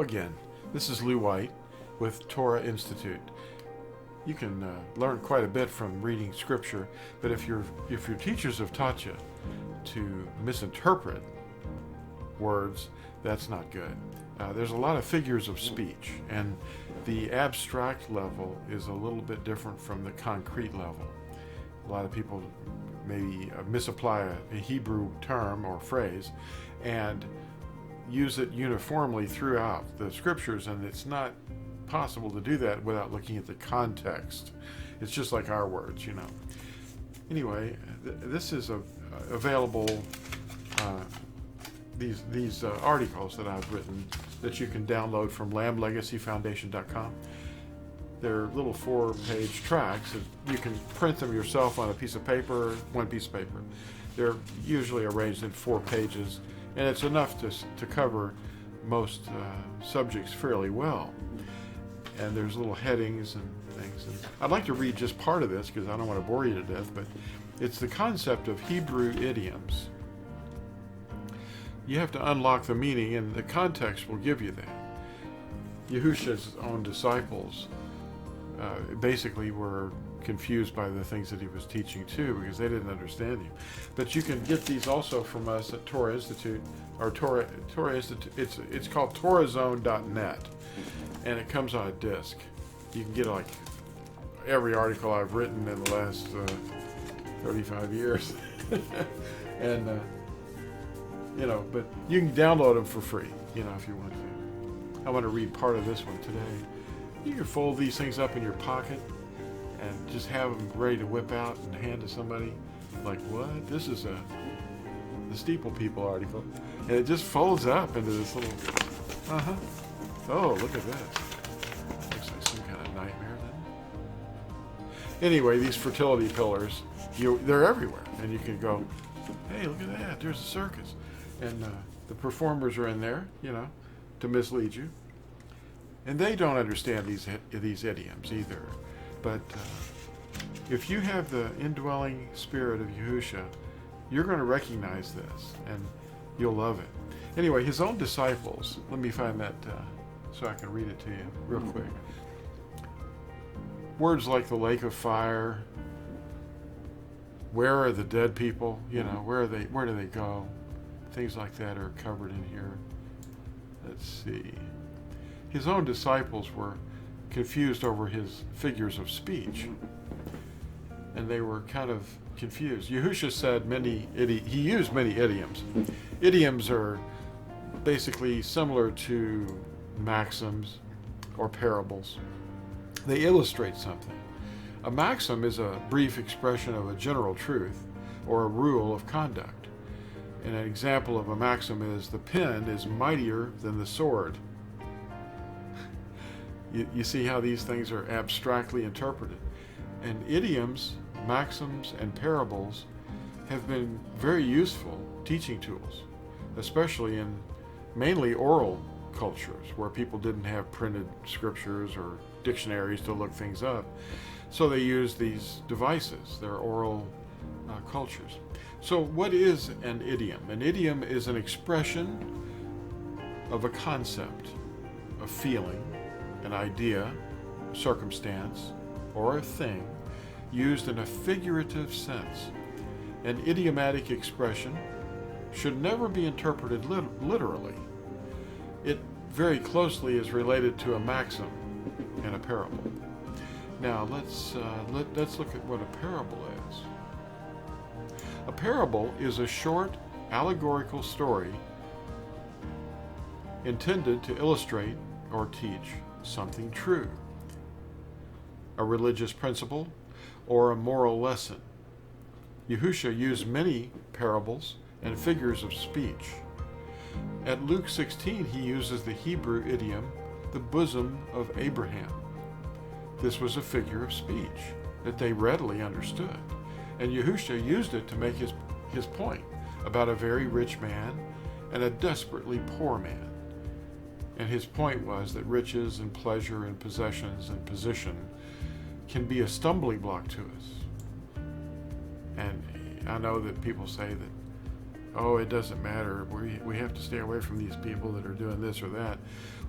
again. This is Lew White with Torah Institute. You can learn quite a bit from reading Scripture, but if your teachers have taught you to misinterpret words, that's not good. There's a lot of figures of speech, and the abstract level is a little bit different from the concrete level. A lot of people maybe misapply a Hebrew term or phrase and use it uniformly throughout the Scriptures, and it's not possible to do that without looking at the context. It's just like our words, you know. Anyway, this is available, these articles that I've written that you can download from lamblegacyfoundation.com. They're little 4-page tracts. You can print them yourself on a piece of paper, one piece of paper. They're usually arranged in 4 pages, and it's enough to cover most subjects fairly well. And there's little headings and things. And I'd like to read just part of this because I don't want to bore you to death, but it's the concept of Hebrew idioms. You have to unlock the meaning, and the context will give you that. Yahushua's own disciples basically were confused by the things that he was teaching too, because they didn't understand him. But you can get these also from us at Torah Institute, or Torah Institute. It's called TorahZone.net, and it comes on a disc. You can get like every article I've written in the last 35 years, and you know. But you can download them for free, you know, if you want to. I want to read part of this one today. You can fold these things up in your pocket and just have them ready to whip out and hand to somebody. Like, what? This is the Steeple People article. And it just folds up into this little, Oh, look at this. Looks like some kind of nightmare, doesn't it? Anyway, these fertility pillars, they're everywhere. And you can go, hey, look at that, there's a circus. And the performers are in there, you know, to mislead you. And they don't understand these idioms either. But if you have the indwelling spirit of Yahushua, you're going to recognize this, and you'll love it. Anyway, his own disciples, let me find that so I can read it to you real quick. Words like the lake of fire, where are the dead people, you know, where do they go? Things like that are covered in here. Let's see. His own disciples were confused over his figures of speech, and they were kind of confused. Yahushua said he used many idioms. Idioms are basically similar to maxims or parables. They illustrate something. A maxim is a brief expression of a general truth or a rule of conduct. And an example of a maxim is the pen is mightier than the sword. You see how these things are abstractly interpreted. And idioms, maxims, and parables have been very useful teaching tools, especially in mainly oral cultures where people didn't have printed scriptures or dictionaries to look things up. So they used these devices, their oral cultures. So what is an idiom? An idiom is an expression of a concept, a feeling, an idea, circumstance, or a thing used in a figurative sense. An idiomatic expression should never be interpreted literally. It very closely is related to a maxim and a parable. Now let's look at what a parable is. A parable is a short allegorical story intended to illustrate or teach something true, a religious principle, or a moral lesson. Yahushua used many parables and figures of speech. At Luke 16, he uses the Hebrew idiom, the bosom of Abraham. This was a figure of speech that they readily understood, and Yahushua used it to make his point about a very rich man and a desperately poor man. And his point was that riches and pleasure and possessions and position can be a stumbling block to us. And I know that people say that oh, it doesn't matter. We have to stay away from these people that are doing this or that.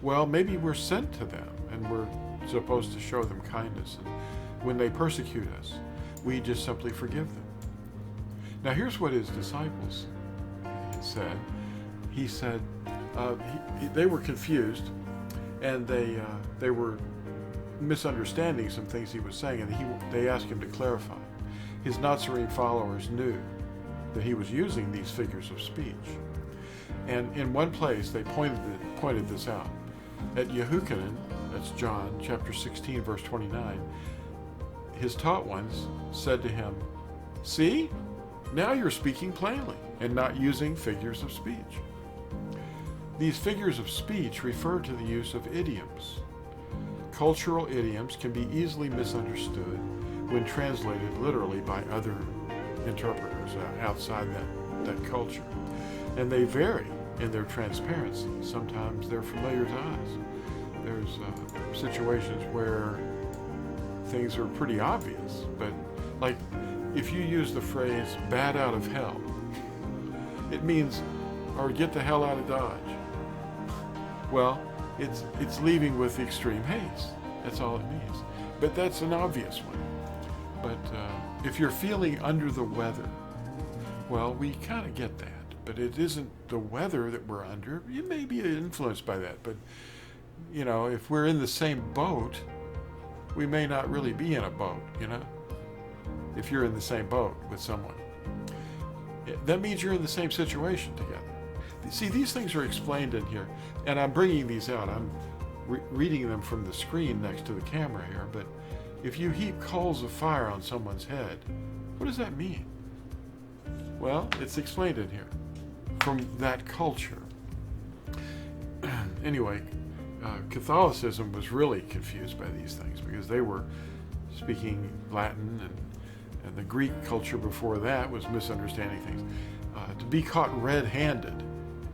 Well, maybe we're sent to them and we're supposed to show them kindness. And when they persecute us, we just simply forgive them. Now, here's what his disciples said. He said they were confused, and they were misunderstanding some things he was saying, and they asked him to clarify. His Nazarene followers knew that he was using these figures of speech, and in one place they pointed this out. At Yehukanan, that's John chapter 16 verse 29, his taught ones said to him, "See, now you're speaking plainly and not using figures of speech." These figures of speech refer to the use of idioms. Cultural idioms can be easily misunderstood when translated literally by other interpreters outside that culture. And they vary in their transparency. Sometimes they're familiar to us. There's situations where things are pretty obvious, but like if you use the phrase "bat out of hell," it means, or "get the hell out of Dodge." Well, it's leaving with extreme haste. That's all it means. But that's an obvious one. But if you're feeling under the weather, well, we kind of get that. But it isn't the weather that we're under. You may be influenced by that. But, you know, if we're in the same boat, we may not really be in a boat, you know? If you're in the same boat with someone, that means you're in the same situation together. See, these things are explained in here, and I'm bringing these out. I'm reading them from the screen next to the camera here, but if you heap coals of fire on someone's head, what does that mean? Well, it's explained in here from that culture. Anyway, Catholicism was really confused by these things because they were speaking Latin, and the Greek culture before that was misunderstanding things. To be caught red-handed,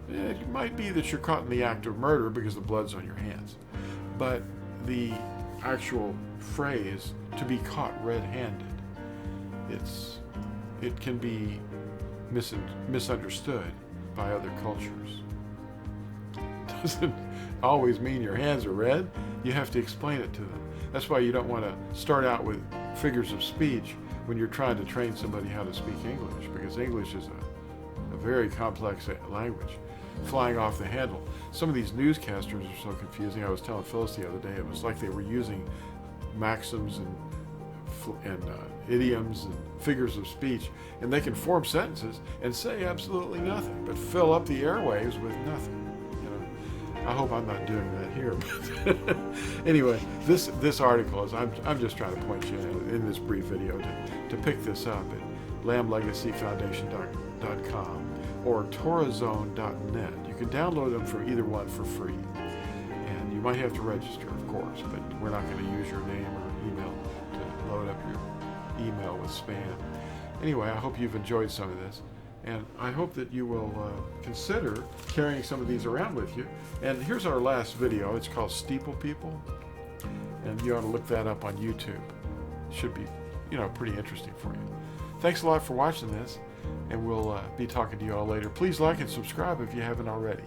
it might be that you're caught in the act of murder because the blood's on your hands. But the actual phrase, to be caught red-handed, it can be misunderstood by other cultures. Doesn't always mean your hands are red. You have to explain it to them. That's why you don't want to start out with figures of speech when you're trying to train somebody how to speak English, because English is a very complex language, flying off the handle. Some of these newscasters are so confusing. I was telling Phyllis the other day, it was like they were using maxims and idioms and figures of speech, and they can form sentences and say absolutely nothing, but fill up the airwaves with nothing. You know, I hope I'm not doing that here. But anyway, this article is I'm just trying to point you in this brief video to pick this up at lamblegacyfoundation.com or torazone.net. You can download them from either one for free. And you might have to register, of course, but we're not going to use your name or email to load up your email with spam. Anyway, I hope you've enjoyed some of this, and I hope that you will consider carrying some of these around with you. And here's our last video. It's called Steeple People, and you ought to look that up on YouTube. It should be, you know, pretty interesting for you. Thanks a lot for watching this, and we'll be talking to you all later. Please like and subscribe if you haven't already.